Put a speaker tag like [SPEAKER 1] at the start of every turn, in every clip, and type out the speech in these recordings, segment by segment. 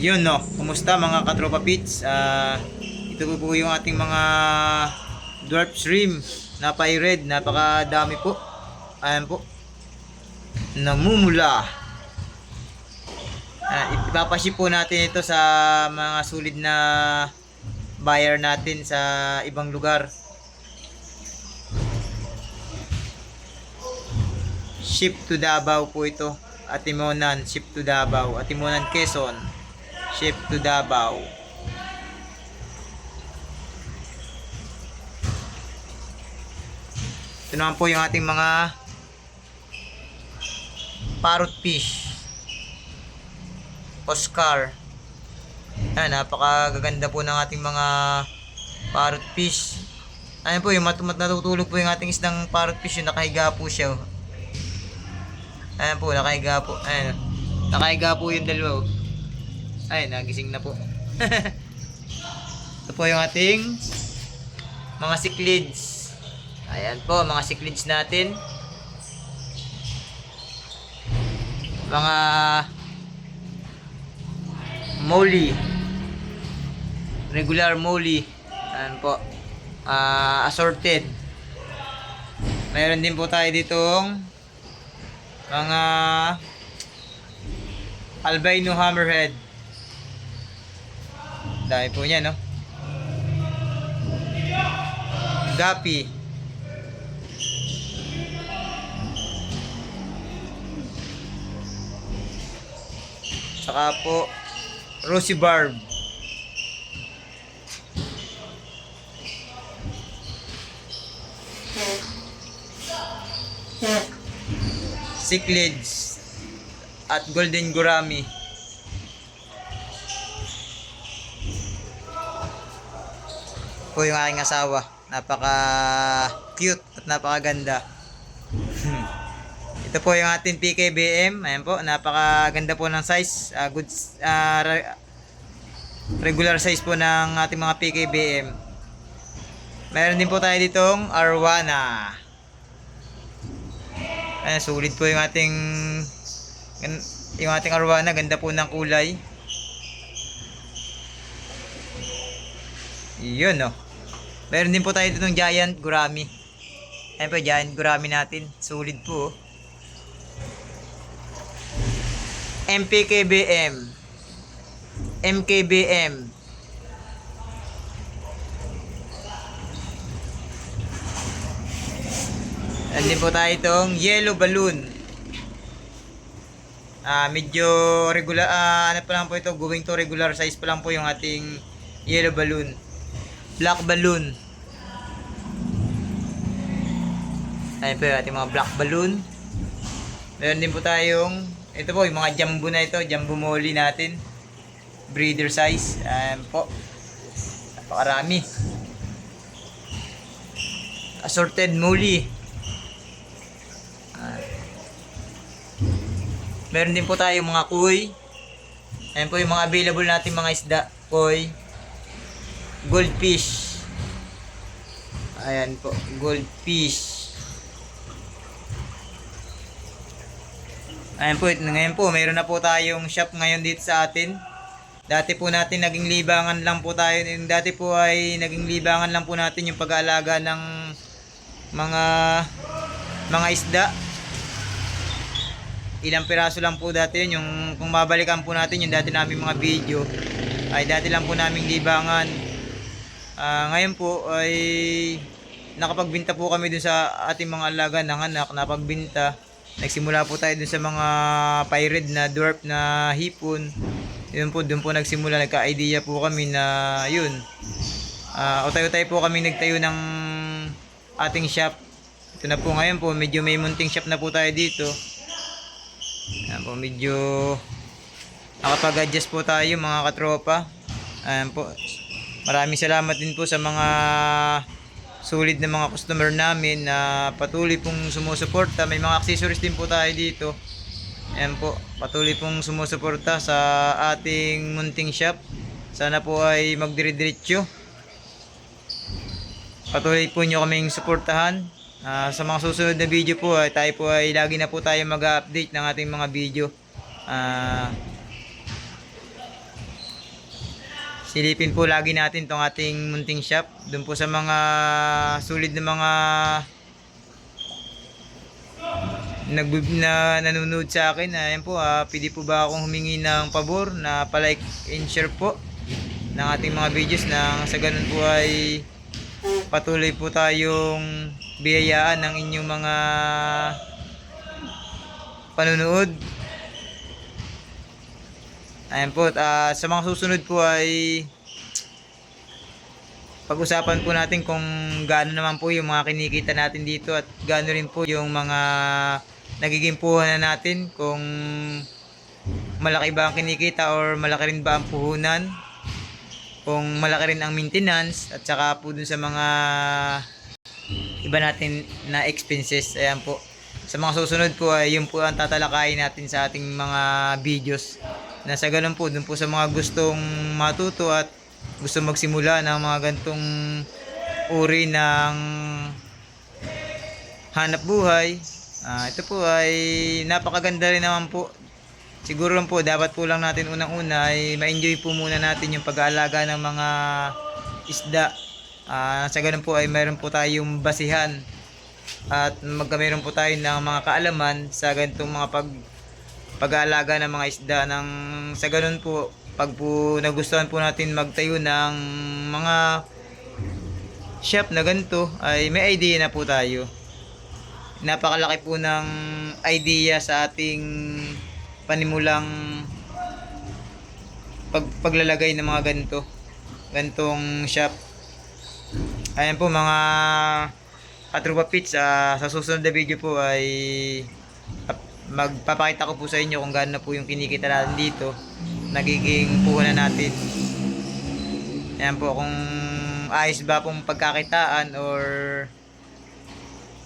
[SPEAKER 1] Yun no, kumusta mga katropa pits? Ito po yung ating mga dwarf shrimp na pie-red, napakadami po. Ayan po, namumula. Ipapaship po natin ito sa mga sulit na buyer natin sa ibang lugar. Ship to Davao po ito. Atimonan, ship to Davao. Atimonan, Quezon, ship to Davao. Ito naman po yung ating mga parrot fish. Oscar. Ayan, napakaganda po ng ating mga parrot fish. Ayan po, yung natutulog po yung ating isdang parrot fish. Yung nakahiga po siya. Ayan po, nakahiga po. Ayan, nakahiga po yung dalawa. Ayan, nagising na po. Ito po yung ating mga cichlids. Ayan po, mga cichlids natin. Mga molly, regular molly. Ayan po, assorted. Mayroon din po tayo ditong mga albino hammerhead. Dahil po niya, no? Gapi. Saka po Rosy Barb. Cichlids at golden gourami. Po yung aking asawa. Napaka cute at napakaganda. Ito po yung ating PKBM. Ayan po, napakaganda po ng size. Regular size po ng ating mga PKBM. Meron din po tayo ditong Arwana. Ayan, sulit po yung ating Arwana. Ganda po ng kulay. Yun, no. Meron din po tayo ditong giant gourami. Ayan po, giant gourami natin. Sulit po. MPKBM, MKBM. Andin po tayo itong yellow balloon. Medyo regular, ano pa lang po ito, going to regular size pa lang po yung ating yellow balloon. Black balloon. Ayan po yung ating mga black balloon. Meron din po tayong ito po, yung mga jumbo na ito, jumbo molly natin. Breeder size. Ayan po. Napakarami. Assorted molly. Meron din po tayong mga koi. Ayan po yung mga available natin mga isda. Koi. Goldfish. Ayan po, goldfish. Ayan po, ngayon po, mayroon na po tayong shop ngayon dito sa atin. Dati po natin naging libangan lang po tayo. Dati po ay naging libangan lang po natin yung pag-aalaga ng mga isda. Ilang piraso lang po dati yun. Yung, kung babalikan po natin yung dati namin mga video, ay dati lang po naming libangan. Ngayon po ay nakapagbinta po kami dun sa ating mga alaga ng anak. Napagbinta. Nagsimula po tayo dun sa mga pie-red na dwarf na hipon. Yun po, dun po nagsimula, nagka-idea po kami na yun. Utay-utay po kami nagtayo ng ating shop. Ito na po ngayon po, medyo may munting shop na po tayo dito. Ayan po, medyo nakapag-adjust po tayo mga katropa. Ayan po, maraming salamat din po sa mga solid na mga customer namin na patuloy pong sumusuporta. May mga accessories din po tayo dito. Ayan po, patuloy pong sumusuporta sa ating munting shop. Sana po ay magdire-diretso. Patuloy po nyo kaming suportahan. Sa mga susunod na video po ay tayo po ay lagi na po tayo mag-update ng ating mga video. silipin po lagi natin tong ating munting shop. Doon po sa mga sulit na mga nanonood sa akin, ayan po, pwede po ba akong humingi ng pabor na palike and share po ng ating mga videos, na sa ganun po ay patuloy po tayong biyayaan ng inyong mga panunood. Ayan po, sa mga susunod po ay pag-usapan po natin kung gaano naman po yung mga kinikita natin dito at gaano rin po yung mga nagiging puhunan natin, kung malaki ba ang kinikita or malaki rin ba ang puhunan, kung malaki rin ang maintenance, at saka po dun sa mga iba natin na expenses. Ayan po, sa mga susunod po ay yun po ang tatalakayin natin sa ating mga videos, na sa ganun po, dun po sa mga gustong matuto at gusto magsimula ng mga gantong uri ng hanap buhay, ito po ay napakaganda rin naman po. Siguro lang po, dapat po lang natin unang-una ay ma-enjoy po muna natin yung pag-aalaga ng mga isda. Sa ganun po ay mayroon po tayong basihan at mayroon po tayo ng mga kaalaman sa ganitong mga pag-aalaga ng mga isda. Sa ganun po, pag po nagustuhan po natin magtayo ng mga shop na ganito, ay may idea na po tayo. Napakalaki po ng idea sa ating panimulang paglalagay ng mga gantong shop. Ayan po mga Katrupa Pits, sa susunod na video po ay magpapakita ko po sa inyo kung gaano na po yung kinikita natin dito, nagiging puhunan natin. Ayan po, kung ayos ba pong pagkakitaan or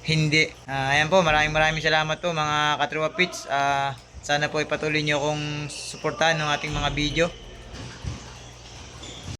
[SPEAKER 1] hindi. Ayan po, maraming salamat po mga Katrupa Pits. Sana po ipatuloy nyo kung suportahan ng ating mga video.